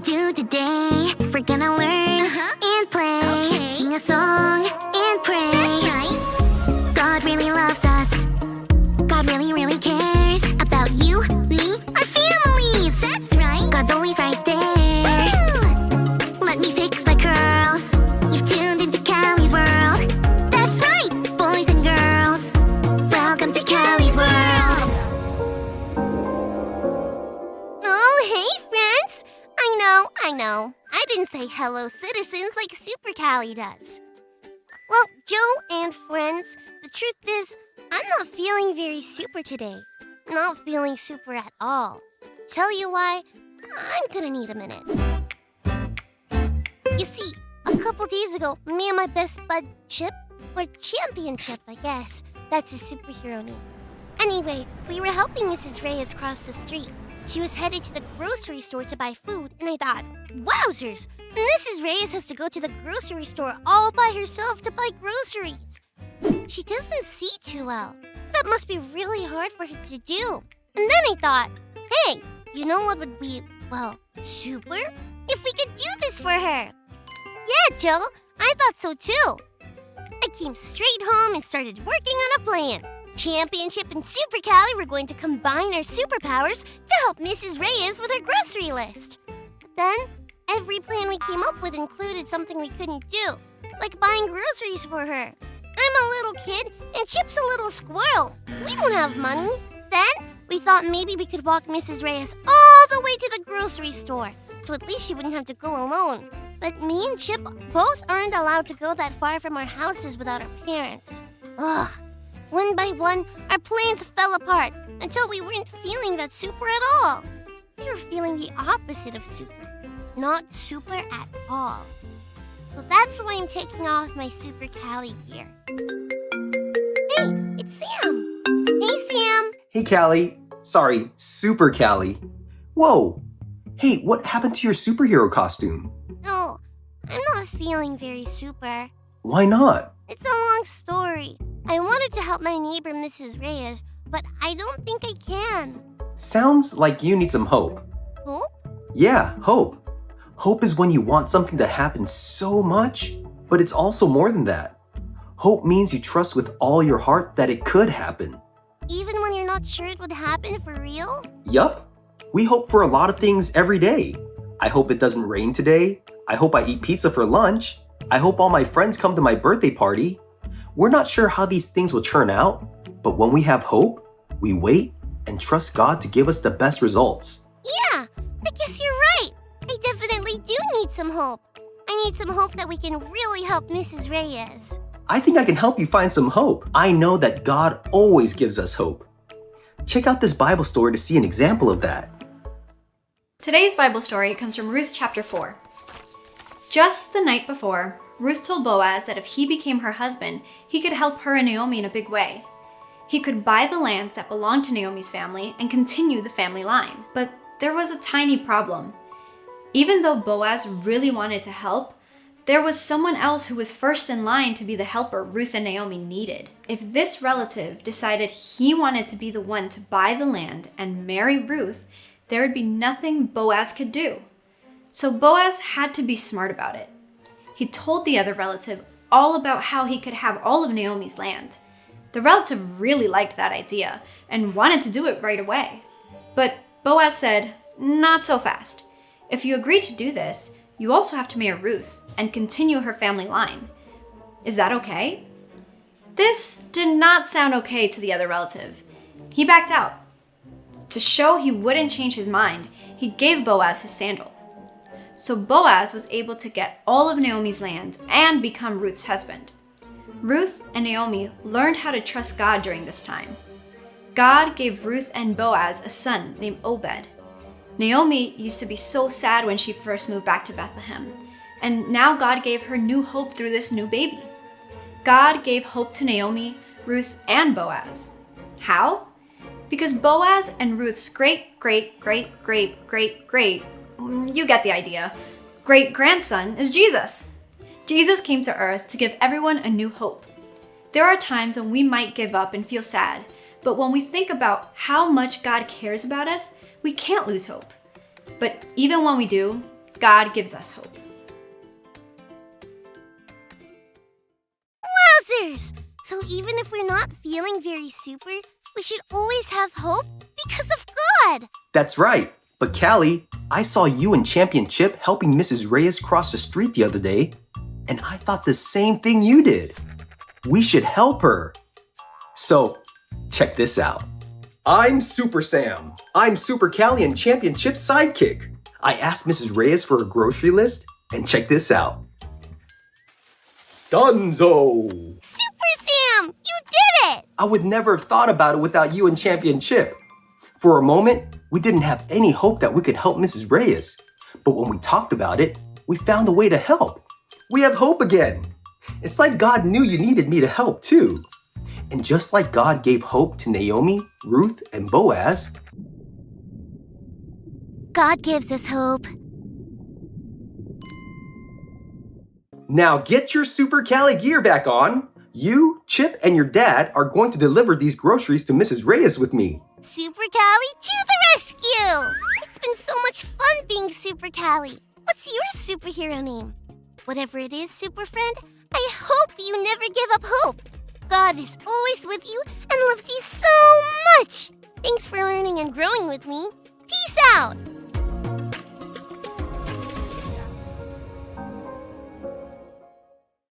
do today. We're gonna learn and play, sing a song and pray. That's right. God really loves us. God really, really cares about you, me, our families. That's right. God's always right there. Woo! Let me fix my curls. You've tuned into Callie's world. That's right, boys and girls. Welcome to Callie's world. Oh, hey, friends. I know. I didn't say hello, citizens, like Super Callie does. Well, Joe and friends, the truth is, I'm not feeling very super today. Not feeling super at all. Tell you why? I'm gonna need a minute. You see, a couple days ago, me and my best bud Chip, or Championship, I guess, that's his superhero name. Anyway, we were helping Mrs. Reyes cross the street. She was headed to the grocery store to buy food, and I thought, wowzers! Mrs. Reyes has to go to the grocery store all by herself to buy groceries. She doesn't see too well. That must be really hard for her to do. And then I thought, hey, you know what would be, well, super? If we could do this for her. Yeah, Joe, I thought so too. I came straight home and started working on a plan. Championship and Super Callie were going to combine our superpowers to help Mrs. Reyes with her grocery list. But then, every plan we came up with included something we couldn't do, like buying groceries for her. I'm a little kid, and Chip's a little squirrel. We don't have money. Then, we thought maybe we could walk Mrs. Reyes all the way to the grocery store, so at least she wouldn't have to go alone. But me and Chip both aren't allowed to go that far from our houses without our parents. Ugh. One by one, our plans fell apart until we weren't feeling that super at all. We were feeling the opposite of super. Not super at all. So that's why I'm taking off my Super Callie gear. Hey, it's Sam. Hey, Sam. Hey, Callie. Sorry, Super Callie. Whoa. Hey, what happened to your superhero costume? No, I'm not feeling very super. Why not? It's a long story. I wanted to help my neighbor, Mrs. Reyes, but I don't think I can. Sounds like you need some hope. Hope? Yeah, hope. Hope is when you want something to happen so much, but it's also more than that. Hope means you trust with all your heart that it could happen. Even when you're not sure it would happen for real? Yup. We hope for a lot of things every day. I hope it doesn't rain today. I hope I eat pizza for lunch. I hope all my friends come to my birthday party. We're not sure how these things will turn out, but when we have hope, we wait and trust God to give us the best results. Yeah, I guess you're right. I definitely do need some hope. I need some hope that we can really help Mrs. Reyes. I think I can help you find some hope. I know that God always gives us hope. Check out this Bible story to see an example of that. Today's Bible story comes from Ruth chapter 4. Just the night before, Ruth told Boaz that if he became her husband, he could help her and Naomi in a big way. He could buy the lands that belonged to Naomi's family and continue the family line. But there was a tiny problem. Even though Boaz really wanted to help, there was someone else who was first in line to be the helper Ruth and Naomi needed. If this relative decided he wanted to be the one to buy the land and marry Ruth, there would be nothing Boaz could do. So Boaz had to be smart about it. He told the other relative all about how he could have all of Naomi's land. The relative really liked that idea and wanted to do it right away. But Boaz said, not so fast. If you agree to do this, you also have to marry Ruth and continue her family line. Is that okay? This did not sound okay to the other relative. He backed out. To show he wouldn't change his mind, he gave Boaz his sandal. So Boaz was able to get all of Naomi's land and become Ruth's husband. Ruth and Naomi learned how to trust God during this time. God gave Ruth and Boaz a son named Obed. Naomi used to be so sad when she first moved back to Bethlehem, and now God gave her new hope through this new baby. God gave hope to Naomi, Ruth, and Boaz. How? Because Boaz and Ruth's you get the idea, great-grandson is Jesus. Jesus came to earth to give everyone a new hope. There are times when we might give up and feel sad, but when we think about how much God cares about us, we can't lose hope. But even when we do, God gives us hope. Wowzers! So even if we're not feeling very super, we should always have hope because of God. That's right. But Callie, I saw you and Champion Chip helping Mrs. Reyes cross the street the other day, and I thought the same thing you did. We should help her. So, check this out. I'm Super Sam. I'm Super Callie and Champion Chip's sidekick. I asked Mrs. Reyes for a grocery list, and check this out. Dunzo! Super Sam, you did it! I would never have thought about it without you and Champion Chip. For a moment, we didn't have any hope that we could help Mrs. Reyes. But when we talked about it, we found a way to help. We have hope again. It's like God knew you needed me to help too. And just like God gave hope to Naomi, Ruth, and Boaz, God gives us hope. now get your Super Callie gear back on. You, Chip, and your dad are going to deliver these groceries to Mrs. Reyes with me. Super Callie to the rescue! It's been so much fun being Super Callie. What's your superhero name? Whatever it is, Super Friend, I hope you never give up hope. God is always with you and loves you so much. Thanks for learning and growing with me. Peace out!